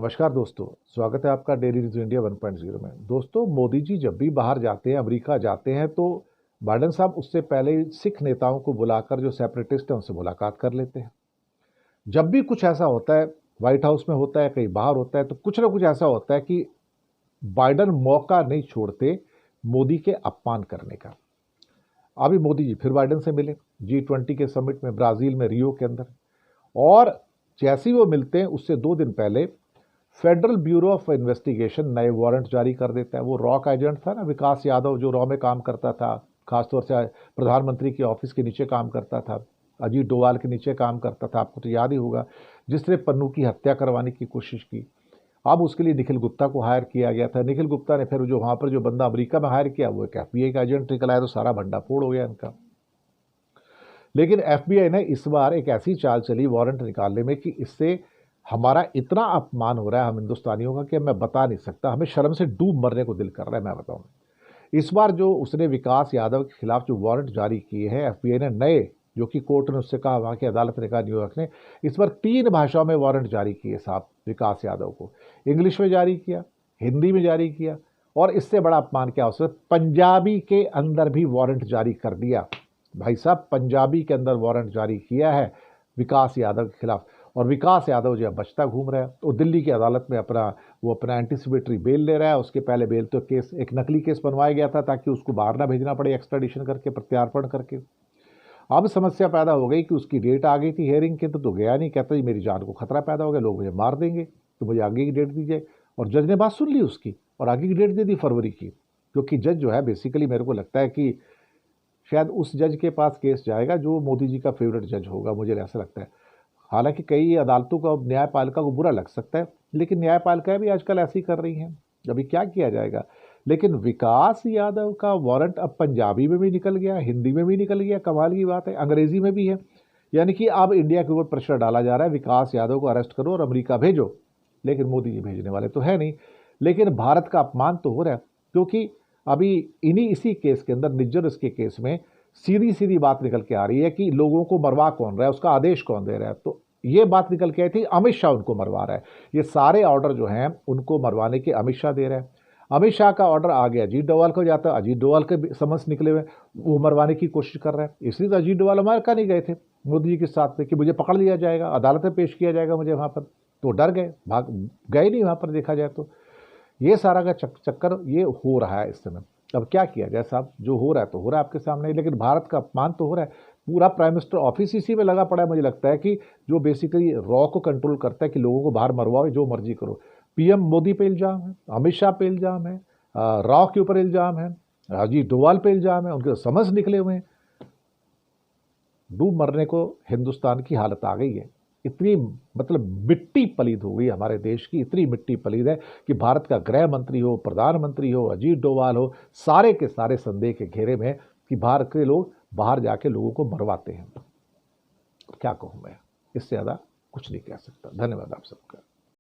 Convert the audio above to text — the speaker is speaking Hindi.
नमस्कार दोस्तों, स्वागत है आपका डेली न्यूज इंडिया 1.0 में। दोस्तों, मोदी जी जब भी बाहर जाते हैं, अमेरिका जाते हैं, तो बाइडन साहब उससे पहले सिख नेताओं को बुलाकर जो सेपरेटिस्ट हैं उनसे मुलाकात कर लेते हैं। जब भी कुछ ऐसा होता है, व्हाइट हाउस में होता है, कहीं बाहर होता है, तो कुछ ना कुछ ऐसा होता है कि बाइडन मौका नहीं छोड़ते मोदी के अपमान करने का। अभी मोदी जी फिर बाइडन से मिले G20 के समिट में, ब्राजील में, रियो के अंदर। और जैसे ही वो मिलते हैं उससे 2 दिन पहले फेडरल ब्यूरो ऑफ इन्वेस्टिगेशन नए वारंट जारी कर देता है। वो रॉ का एजेंट था ना, विकास यादव, जो रॉ में काम करता था, खासतौर से प्रधानमंत्री के ऑफिस के नीचे काम करता था, अजीत डोवाल के नीचे काम करता था, आपको तो याद ही होगा, जिसने पन्नू की हत्या करवाने की कोशिश की। अब उसके लिए निखिल गुप्ता को हायर किया गया था। निखिल गुप्ता ने फिर जो वहाँ पर जो बंदा अमेरिका में हायर किया वो एक FBI का एजेंट निकल आया, तो सारा भंडाफोड़ हो गया इनका। लेकिन FBI ने इस बार एक ऐसी चाल चली वारंट निकालने में कि इससे हमारा इतना अपमान हो रहा है हम हिंदुस्तानियों का कि मैं बता नहीं सकता। हमें शर्म से डूब मरने को दिल कर रहा है, मैं बताऊं। इस बार जो उसने विकास यादव के खिलाफ जो वारंट जारी किए हैं FBI ने नए, जो कि कोर्ट ने उससे कहा, वहाँ की अदालत ने कहा, न्यूयॉर्क ने, इस बार 3 भाषाओं में वारंट जारी किए साहब विकास यादव को। इंग्लिश में जारी किया, हिंदी में जारी किया, और इससे बड़ा अपमान क्या हो सकता, पंजाबी के अंदर भी वारंट जारी कर दिया। भाई साहब, पंजाबी के अंदर वारंट जारी किया है विकास यादव के खिलाफ। और विकास यादव जो बचता घूम रहा है, तो दिल्ली की अदालत में अपना एंटीसिपेटरी बेल ले रहा है। उसके पहले बेल तो केस, एक नकली केस बनवाया गया था ताकि उसको बाहर ना भेजना पड़े, एक्स्ट्राडिशन करके, प्रत्यार्पण करके। अब समस्या पैदा हो गई कि उसकी डेट आ गई थी हियरिंग की, तो गया नहीं। कहता जी मेरी जान को खतरा पैदा हो गया, लोग मुझे मार देंगे, तो मुझे आगे की डेट दीजिए। और जज ने बात सुन ली उसकी और आगे की डेट दे दी, फरवरी की। क्योंकि जज जो है, बेसिकली मेरे को लगता है कि शायद उस जज के पास केस जाएगा जो मोदी जी का फेवरेट जज होगा, मुझे ऐसा लगता है। हालांकि कई अदालतों का, न्यायपालिका को बुरा लग सकता है, लेकिन न्यायपालिकाएं भी आजकल ऐसी कर रही हैं। अभी क्या किया जाएगा। लेकिन विकास यादव का वारंट अब पंजाबी में भी निकल गया, हिंदी में भी निकल गया, कमाल की बात है, अंग्रेजी में भी है। यानी कि अब इंडिया के ऊपर प्रेशर डाला जा रहा है, विकास यादव को अरेस्ट करो और अमेरिका भेजो। लेकिन मोदी जी भेजने वाले तो है नहीं। लेकिन भारत का अपमान तो हो रहा है, क्योंकि अभी इसी केस के अंदर, निज्जर इसके केस में सीधी सीधी बात निकल के आ रही है कि लोगों को मरवा कौन रहा है, उसका आदेश कौन दे रहा है। तो ये बात निकल के आई थी, अमित शाह उनको मरवा रहा है। ये सारे ऑर्डर जो हैं उनको मरवाने के अमित शाह दे रहे हैं। अमित शाह का ऑर्डर आ गया, अजीत डोवाल को जाता, अजीत डोवाल के समझ निकले हुए, वो मरवाने की कोशिश कर रहे हैं। इसलिए तो अजीत डोवाल अमेरिका नहीं गए थे मोदी जी के साथ में कि मुझे पकड़ लिया जाएगा, अदालत में पेश किया जाएगा मुझे वहां पर। तो डर गए, भाग गए नहीं वहां पर, देखा जाए तो। ये सारा का चक्कर ये हो रहा है इस समय। अब क्या किया जाए साहब, जो हो रहा है तो हो रहा है आपके सामने, लेकिन भारत का अपमान तो हो रहा है। पूरा प्राइम मिनिस्टर ऑफिस इसी में लगा पड़ा है, मुझे लगता है कि जो बेसिकली रॉ को कंट्रोल करता है कि लोगों को बाहर मरवाओ, जो मर्जी करो। PM मोदी पे इल्जाम है, अमित शाह पे इल्जाम है, रॉ के ऊपर इल्जाम है, अजीत डोवाल पे इल्जाम है, उनके समझ निकले हुए हैं। डूब मरने को हिंदुस्तान की हालत आ गई है। इतनी मतलब मिट्टी पलीद हो गई हमारे देश की, इतनी मिट्टी पलीद है कि भारत का गृह मंत्री हो, प्रधानमंत्री हो, अजीत डोवाल हो, सारे के सारे संदेह के घेरे में कि भारत के लोग बाहर जाके लोगों को मरवाते हैं। क्या कहूँ मैं, इससे ज़्यादा कुछ नहीं कह सकता। धन्यवाद आप सबका।